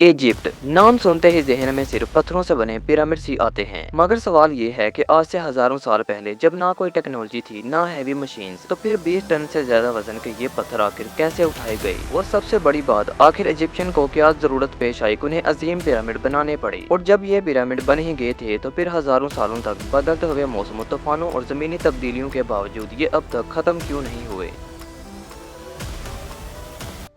Egypt नाम सुनते ही जहन में सिर्फ पत्थरों से बने पिरामिड ही आते हैं। मगर सवाल ये है कि आज से हजारों साल पहले जब ना कोई टेक्नोलॉजी थी ना हैवी मशीन्स, तो फिर 20 टन से ज्यादा वजन के ये पत्थर आखिर कैसे उठाए गए। और सबसे बड़ी बात, आखिर इजिप्शियन को क्या जरूरत पेश आई उन्हें अजीम पिरामिड बनाने पड़े। और जब ये पिरामिड बन ही गए थे तो फिर हजारों सालों तक बदलते हुए मौसमों, तूफानों और जमीनी तब्दीलियों के बावजूद ये अब तक खत्म क्यों नहीं हुए।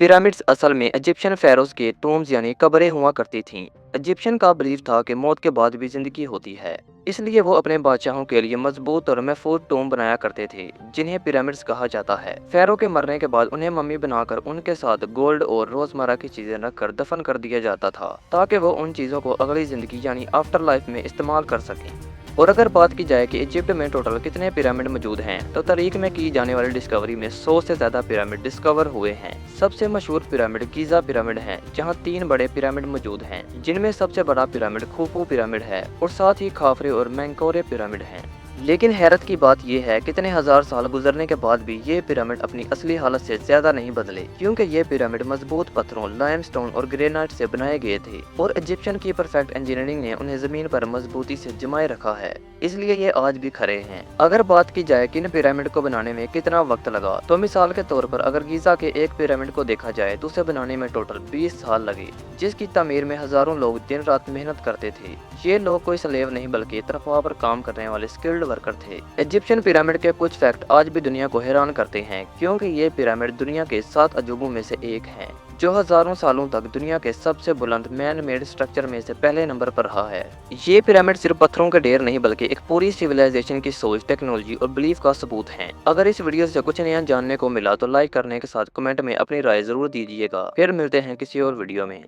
पिरामिड्स असल में इजिप्शियन फेरोज के टोम्स यानी कब्रें हुआ करती थीं। इजिप्शियन का बिलीव था कि मौत के बाद भी जिंदगी होती है, इसलिए वो अपने बादशाहों के लिए मजबूत और महफूज टोम बनाया करते थे, जिन्हें पिरामिड्स कहा जाता है। फेरो के मरने के बाद उन्हें मम्मी बनाकर उनके साथ गोल्ड और रोजमर्रा की चीजें रखकर दफन कर दिया जाता था, ताकि वो उन चीजों को अगली जिंदगी यानी आफ्टर लाइफ में इस्तेमाल कर सकें। और अगर बात की जाए कि इजिप्ट में टोटल कितने पिरामिड मौजूद हैं, तो तारीख में की जाने वाली डिस्कवरी में 100 से ज्यादा पिरामिड डिस्कवर हुए हैं। सबसे मशहूर पिरामिड गीजा पिरामिड है, जहां 3 बड़े पिरामिड मौजूद हैं, जिनमें सबसे बड़ा पिरामिड खुफू पिरामिड है और साथ ही खाफरे और मेंकोरे पिरामिड हैं। लेकिन हैरत की बात यह है, कितने हजार साल गुजरने के बाद भी ये पिरामिड अपनी असली हालत से ज्यादा नहीं बदले, क्योंकि ये पिरामिड मजबूत पत्थरों, लाइमस्टोन और ग्रेनाइट से बनाए गए थे और इजिप्शियन की परफेक्ट इंजीनियरिंग ने उन्हें जमीन पर मजबूती से जमाए रखा है, इसलिए ये आज भी खड़े हैं। अगर बात की जाए कि इन पिरामिड को बनाने में कितना वक्त लगा, तो मिसाल के तौर पर अगर गीजा के एक पिरामिड को देखा जाए तो उसे बनाने में टोटल 20 साल लगे, जिसकी तामीर में हजारों लोग दिन रात मेहनत करते थे। ये लोग कोई स्लेव नहीं बल्कि तनख्वाह पर काम करने वाले स्किल्ड वर्कर थे। इजिप्शियन पिरामिड के कुछ फैक्ट आज भी दुनिया को हैरान करते हैं, क्योंकि ये पिरामिड दुनिया के 7 अजूबों में से एक है, जो हजारों सालों तक दुनिया के सबसे बुलंद मैन मेड स्ट्रक्चर में से पहले नंबर पर रहा है। ये पिरामिड सिर्फ पत्थरों के ढेर नहीं बल्कि एक पूरी सिविलाइजेशन की सोच, टेक्नोलॉजी और बिलीफ का सबूत है। अगर इस वीडियो से कुछ नया जानने को मिला तो लाइक करने के साथ कमेंट में अपनी राय जरूर दीजिएगा। फिर मिलते हैं किसी और वीडियो में।